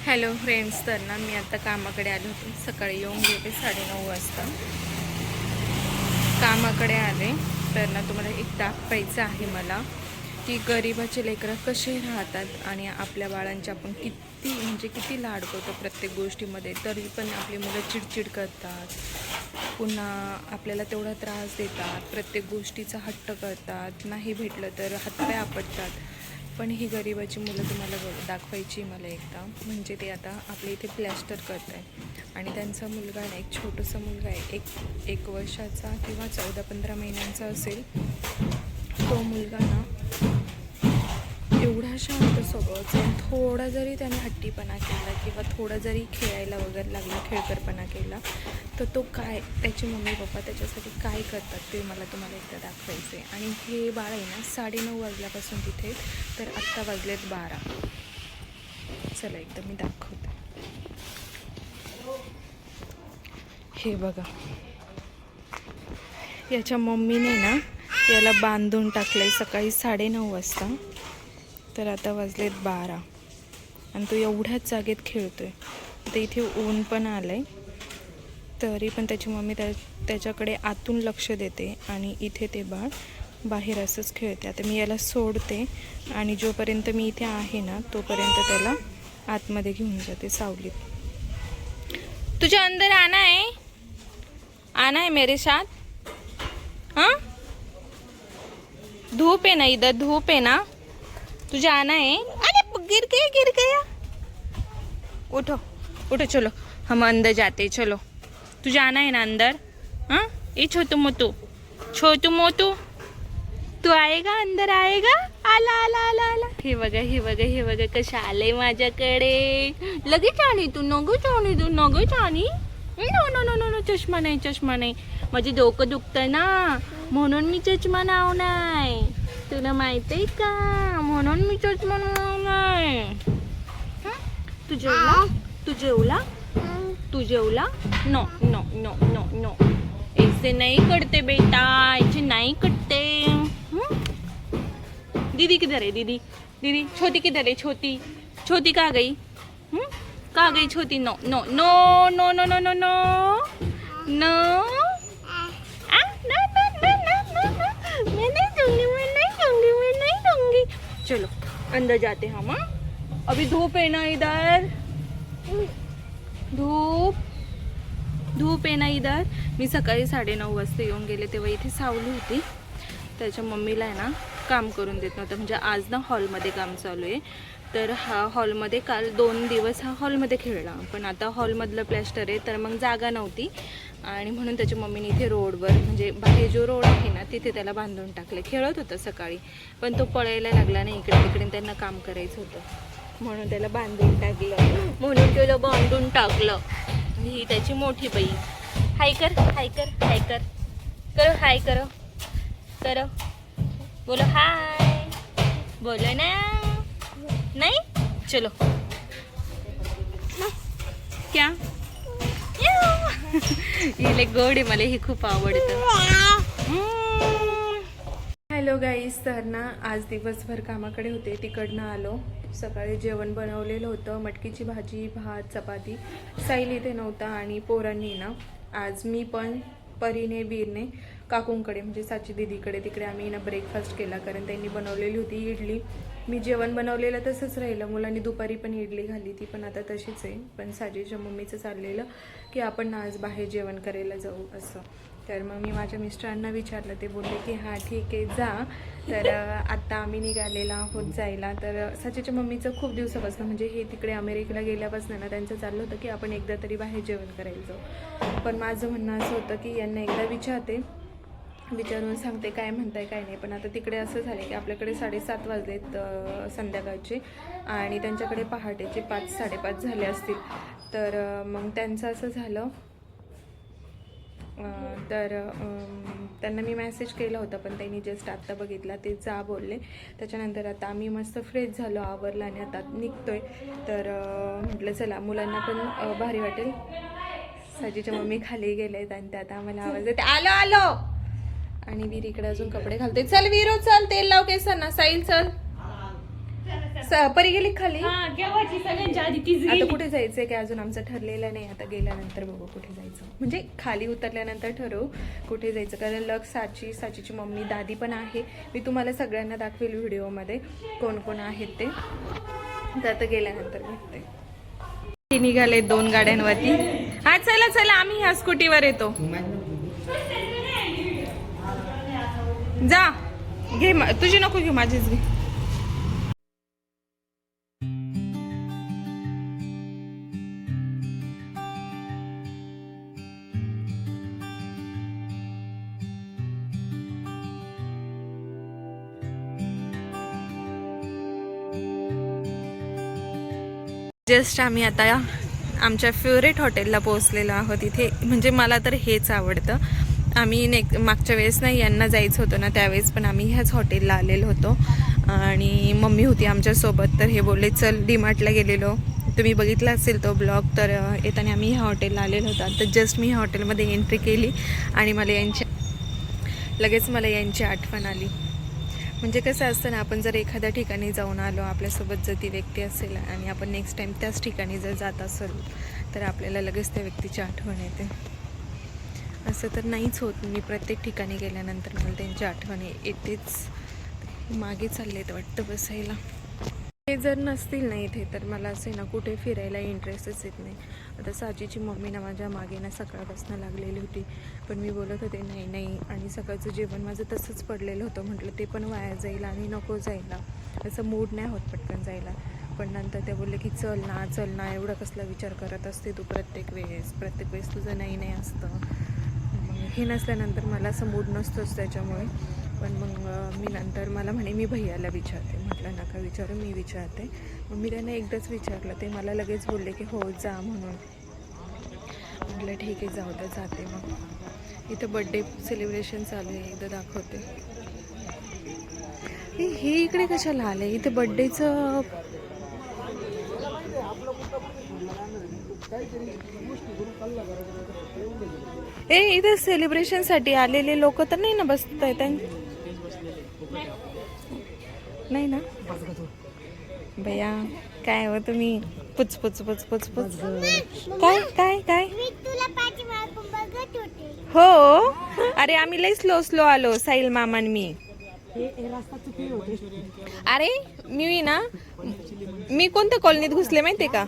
Hello friends, तर ना मी आता कामाकडे आले होते. सकाळी येऊन गेले 9:30 वाजता. कामाकडे आले तर ना तुम्हाला एक दाखवायचं आहे मला की गरिबाचे लेकरं कसे राहतात आणि आपल्या बाळांचे आपण किती लाड करतो प्रत्येक गोष्टीमध्ये, तरी पण आपली मुलं चिडचिड करतात, पुन्हा आपल्याला तेवढा त्रास देतात, प्रत्येक गोष्टीचा हट्ट करतात, नाही भेटलं तर हातपाय आपटतात. पण ही गरिबाची मुलं तुम्हाला दाखवायची मला एकदा. म्हणजे ते आता आपल्या इथे प्लॅस्टर करत आहे आणि त्यांचा मुलगा ना, एक छोटासा मुलगा आहे, एक वर्षाचा किंवा 14-15 महिन्यांचा असेल. तो मुलगा ना एवढा शांत स्वभावाचा, थोडा जरी त्याने हट्टीपणा केला किंवा थोडा जरी खेळायला वगैरे लागला, खेळकरपणा केला, तर तो त्याचे मम्मी पप्पा त्याच्यासाठी काय करतात ते मला तुम्हाला एकदा दाखवायचं आहे. आणि हे बाळ आहे ना 9:30 वाजल्यापासून तिथे, तर आत्ता वाजलेत 12. चला एकदा मी दाखवते. हे बघा, याच्या मम्मीने ना याला बांधून टाकलंय सकाळी 9:30 वाजता, तर आता वाजलेत 12 आणि तो एवढ्याच जागेत खेळतोय. तर इथे ऊन पण आलंय, तरी पण त्याची मम्मी त्याच्याकडे आतून लक्ष देते आणि इथे ते बाळ बाहेर असंच खेळते. आता मी याला सोडते आणि जोपर्यंत मी इथे आहे ना तोपर्यंत त्याला आतमध्ये घेऊन जाते सावलीत. तुझे अंदर आना है मेरे साथ. हाँ, धूप है ना, इधर धूप है ना, तुझे आना है. अरे गिर गया. उठो उठो, चलो हम अंदर जाते, चलो. तुझे आना है ना अंदर. हाँ, ये छोटू मोटू तू आएगा, अंदर आएगा. आला आला आला आला. हे बघा कसं आलंय माझ्याकडे. लगेच आली तू, नको चाणी. नो, चष्मा नाही. माझे डोकं दुखतं ना, म्हणून मी चष्मा लावणार. तुला माहित आहे का, म्हणून मी चष्मा लावणार. तू जेवला. नो, ऐसे नहीं करते बेटा, ऐसे नहीं करते. दीदी किधर है? दीदी छोटी किधर है? छोटी कहाँ गई? कहाँ गई छोटी? नो. मैं नहीं दूंगी. चलो अंदर जाते हम. अभी धूप है ना इधर, धूप आहे ना इधर. मी सकाळी 9:30 वाजता येऊन गेले तेव्हा इथे सावली होती. त्याच्या मम्मीला आहे ना काम करून देत नव्हतं. म्हणजे आज ना हॉलमध्ये काम चालू आहे, तर हा हॉलमध्ये काल 2 दिवस हा हॉलमध्ये खेळला, पण आता हॉलमधलं प्लॅस्टर आहे तर मग जागा नव्हती आणि म्हणून त्याच्या मम्मीने इथे रोडवर, म्हणजे बाहेर जो रोड आहे ना तिथे त्याला बांधून टाकले. खेळत होता सकाळी, पण तो पळायला लागला नाही इकडे तिकडे, त्यांना काम करायचं होतं म्हणून त्याला बांधून टाकलं. ही त्याची मोठी बाई. हाय कर करो. बोलो हाय, बोलो ना. नहीं, चलो. क्या हिले गोड, मला हे खूप आवडतं. हॅलो गाईस, तर ना आज दिवसभर कामाकडे होते, तिकडनं आलो. सकाळी जेवण बनवलेलं होतं, मटकीची भाजी, भात, चपाती. साईल इथे नव्हता आणि पोरांनी ना आज मी पण, परीने, वीरने काकूंकडे म्हणजे साची दीदीकडे, तिकडे आम्ही ना ब्रेकफास्ट केला, कारण त्यांनी बनवलेली होती इडली. मी जेवण बनवलेलं तसंच राहिलं. मुलांनी दुपारी पण इडली खाल्ली, ती पण आता तशीच आहे. पण साजीच्या मम्मीचं चाललेलं की आपण ना आज बाहेर जेवण करायला जाऊ असं. तर मग मी माझ्या मिस्टरांना विचारलं, ते बोलले की हां ठीक आहे जा. तर आत्ता आम्ही निघालेला आहोत जायला. तर साचीच्या मम्मीचं खूप दिवसापासून, म्हणजे हे तिकडे अमेरिकेला गेल्यापासून ना त्यांचं चाललं होतं की आपण एकदा तरी बाहेर जेवण करायला जाऊ. पण माझं म्हणणं असं होतं की यांना एकदा विचारून सांगते काय म्हणताय काय नाही. पण आता तिकडे असं झालं की आपल्याकडे 7:30 वाजलेत संध्याकाळचे आणि त्यांच्याकडे पहाटेचे 5-5:30 झाले असतील. तर मग त्यांचं असं झालं, तर त्यांना मी मेसेज केला होता पण त्यांनी जस्ट आत्ता बघितला, ते जा बोलले. त्याच्यानंतर आता आम्ही मस्त फ्रेश झालो, आवरलं आणि आता निघतोय. तर म्हटलं चला मुलांना पण भारी वाटेल. साजीच्या मम्मी खाली गेलेत आणि त्यात आम्हाला आवाज येते आलो. आणि वीर इकडे अजून कपडे घालते. चल वीरो चल, तेल लाव केसांना. साईल चल, परी गेली खाली. केव्हाची सगळ्यांच्या आधी तीच आता कुठे जायचंय की अजून आमचं ठरलेलं नाही. आता गेल्यानंतर बघू कुठे जायचं, म्हणजे खाली उतरल्यानंतर ठरवू कुठे जायचं. कारण साचीची मम्मी दादी पण आहे. मी तुम्हाला सगळ्यांना दाखवेल व्हिडिओमध्ये कोण कोण आहेत ते. तर आता गेल्यानंतर भेटते. निघाले 2 गाड्यांवरती. हा चला चला आम्ही ह्या स्कूटीवर येतो. जा घे, तुझी नको घेऊ, माझीच घे. जस्ट आम्ही आता आमच्या फेवरेट हॉटेलला पोहोचलेलो आहोत. इथे म्हणजे मला तर हेच आवडतं. आम्ही मागच्या वेळेस नाही यांना जायचं होतं ना, त्यावेळेस पण आम्ही ह्याच हॉटेलला आलेलो होतो आणि मम्मी होती आमच्यासोबत. तर हे बोलले चल डीमार्टला गेलेलो, तुम्ही बघितला असेल तो ब्लॉग. तर येताना आम्ही ह्या हॉटेलला आलेलो होतो. तर जस्ट मी ह्या हॉटेलमध्ये एंट्री केली आणि लगेच मला यांची आठवण आली. म्हणजे कसं असतं ना, आपण जर एखाद्या ठिकाणी जाऊन आलो, आपल्यासोबत जर ती व्यक्ती असेल आणि आपण नेक्स्ट टाईम त्याच ठिकाणी जर जात असेल तर आपल्याला लगेच त्या व्यक्तीची आठवण येते. असं तर नाहीच होत. मी प्रत्येक ठिकाणी गेल्यानंतर मला त्यांची आठवण येतेच. मागे चाललेत वाटतं बसायला. हे जर नसतील ना इथे तर मला असं ना कुठे फिरायला इंटरेस्टच येत नाही. आता साजीची मम्मी ना माझ्या मागे ना सकाळपासून लागलेली होती, पण मी बोलत होते नाही. आणि सकाळचं जेवण माझं तसंच पडलेलं होतं. म्हटलं ते पण वाया जाईल आणि नको जायला, असं मूड नाही होत पटकन जायला. पण नंतर ते बोलले की चल ना एवढा कसला विचार करत असते तू प्रत्येक वेळेस तुझं नाही असतं. मग हे नसल्यानंतर मला असं मूड नसतोच त्याच्यामुळे. पण मग मी नंतर मला म्हणे मी भैयाला विचारते. म्हटलं नका विचारू, मी विचारते. मग मी त्यांना एकदाच विचारलं, ते मला लगेच बोलले की हो जा म्हणून. म्हटलं ठीक आहे जाऊ दे, जाते. मग इथं बड्डे सेलिब्रेशन चालू आहे, एकदा दाखवते. हे इकडे कशाला आले? इथे बड्डेचं इथे सेलिब्रेशनसाठी आलेले लोक तर नाही ना बसत आहे? नाही ना भैया, काय हो तुम्ही पुच काय हो. अरे आम्ही लई स्लो आलो, साहिल मामा मी. अरे मी कोणत्या कॉलनीत घुसले माहितीये का?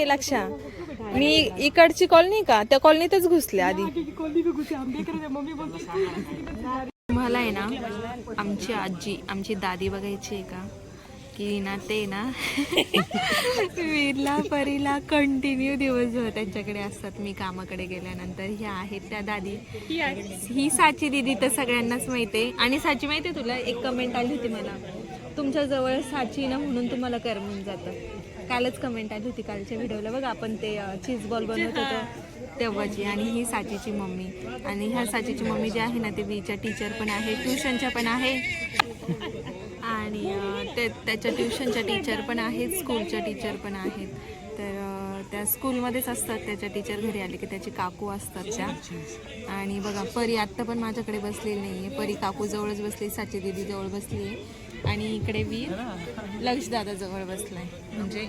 लक्षा, मी इकडची कॉलनी का त्या कॉलनीतच घुसले आधी. मला आहे ना आमची आजी, आमची दादी बघायची आहे का की ना, ते ना वीरला परीला कंटिन्यू दिवसभर त्यांच्याकडे असतात. मी कामाकडे गेल्यानंतर ह्या आहेत त्या दादी. ही साची दिदी तर सगळ्यांनाच माहिती आहे. आणि साची माहिती आहे तुला, एक कमेंट आली होती मला, तुमच्या जवळ साची ना म्हणून तुम्हाला करमून जातं. कालच कमेंट आली होती कालच्या व्हिडिओला बघा, आपण ते चीज बॉल बनवत होतो तेव्हाची. आणि ही साचीची मम्मी. आणि ह्या साचीची मम्मी जी आहे ना, ते बीच्या टीचर पण आहे, ट्युशनच्या पण आहे. आणि त्याच्या ट्युशनच्या टीचर पण आहेत, स्कूलच्या टीचर पण आहेत. तर त्या स्कूलमध्येच असतात. त्याच्या टीचर घरी आले की त्याची काकू असतात त्या. आणि बघा परी आत्ता पण माझ्याकडे बसलेली नाही आहे. परी काकू जवळच बसली, साची दिदी जवळ बसली आहे. आणि इकडे वीर लक्षदादा जवळ बसलाय. म्हणजे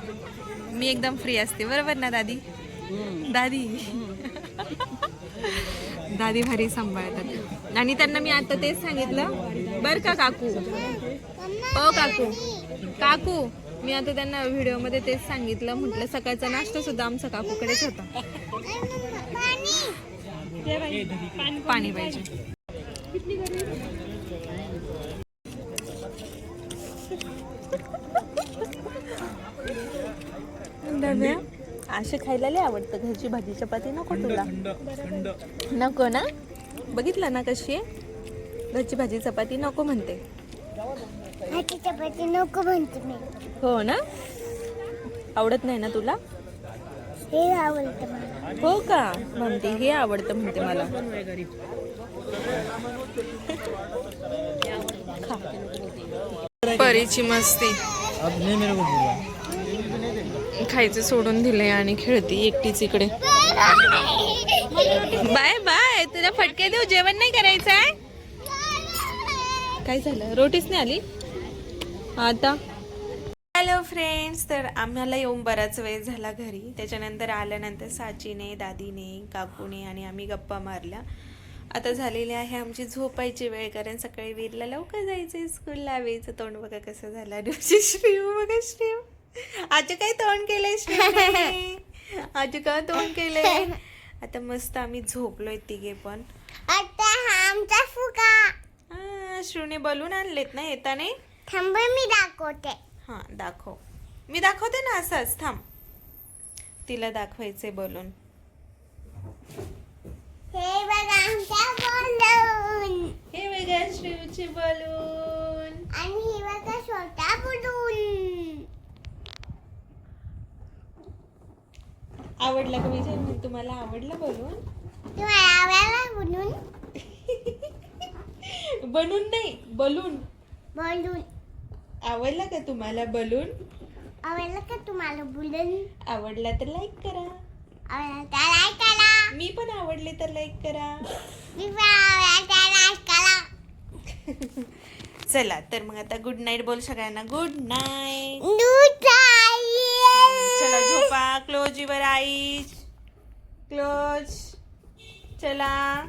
मी एकदम फ्री असते, बरोबर ना दादी? दादी भारी सांभाळतात. आणि त्यांना मी आता तेच सांगितलं बरं का काकू, काकू मी आता त्यांना व्हिडिओमध्ये तेच सांगितलं. म्हटलं सकाळचा नाश्ता सुद्धा आमचा काकूकडेच होता. पाणी पाहिजे. असे खायला लय आवडतं. घरची भाजी चपाती नको तुला? नको ना? बघितलं ना कशी आहे? घरची भाजी चपाती नको म्हणते. भाजी चपाती नको म्हणते मी. हो ना? आवडत नाही ना तुला? हे आवडतं मला. हो का? म्हणते हे आवडतं म्हणते मला. परीची मस्ती. खायचं सोडून दिलंय आणि खेळती एकटीच इकडे. बाय बाय, तुला फटके देऊ, जेवण नाही करायचं आहे? काय झालं? रोटीच नाही आली आता? हॅलो फ्रेंड्स, तर आम्हाला येऊन बराच वेळ झाला घरी. त्याच्यानंतर आल्यानंतर साचीने, दादीने, काकूने आणि आम्ही गप्पा मारल्या. आता झालेली आहे आमची झोपायची वेळ, कारण सकाळी वीरला लवकर जायचं स्कूलला. वेळचं तोंड बघा कसं झालं. श्रीव बघा, श्रीव आज काय तोंड केलंय श्रीवने, आज काय तोंड केलंय. आता मस्त आम्ही झोपलोय तिघे पण. आता हा आमचा फुगा. श्रीवने बलून आणलेत ना येताने. थांब मी दाखवते. हा दाखव. मी दाखवते ना असंच. थांब, तिला दाखवायचे बलून. हे बघा आमचा बलून. हे बघा श्रीवचे बलून. आणि हे बघा छोटा बलून. आवडला का विजय? तुम्हाला आवडला बलून? तुम्हाला आवडला बलून? बनून नाही, बलून. बलून आवडला का तुम्हाला बलून? आवडला का तुम्हाला बलून? आवडला तर लाईक करा. आवडला तर लाईक करा. मी पण आवडले तर लाईक करा. मी पण आवडला तर लाईक करा. चला तर मग आता गुड नाईट बोल सगळ्यांना. Good night. दूध चला झोपा. Close your eyes. क्लोज. चला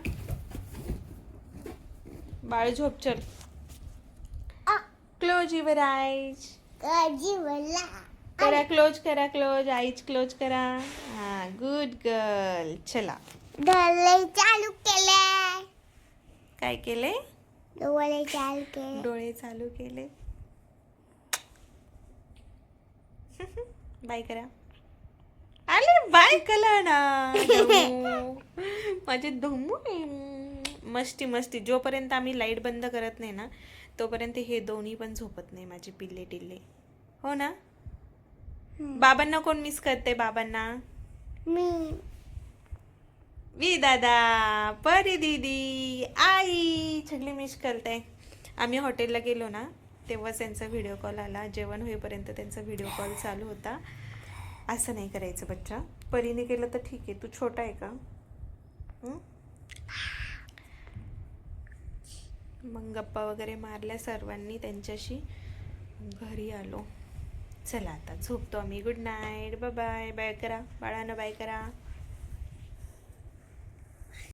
बाळ झोप. चल. Close your eyes. जीवला करा क्लोज, करा क्लोज. आईज क्लोज करा. हा गुड गर्ल. चला. डोळे चालू केले. काय केले? डोळे चालू केले. डोळे चालू केले. बाय करा. आले बाय कला ना. धमू. माझे धमू मस्ती मस्ती. जोपर्यंत आम्ही लाईट बंद करत नाही ना तोपर्यंत हे दोन्ही पण झोपत नाही, माझे पिल्ले टिल्ले. हो ना? बाबांना कोण मिस करते? बाबांना मी दादा, परी दीदी, आई सगळी मिस करते. आम्ही हॉटेलला गेलो ना तेव्हाच त्यांचा व्हिडिओ कॉल आला. जेवण होईपर्यंत त्यांचा व्हिडिओ कॉल चालू होता. असं नाही करायचं बच्चा. परीने केलं तर ठीक आहे, तू छोटा आहे का? मग गप्पा वगैरे मारल्या सर्वांनी त्यांच्याशी. घरी आलो. चला आता झोपतो आम्ही. Good night. Bye bye. Bye करा बाळांना, बाय करा.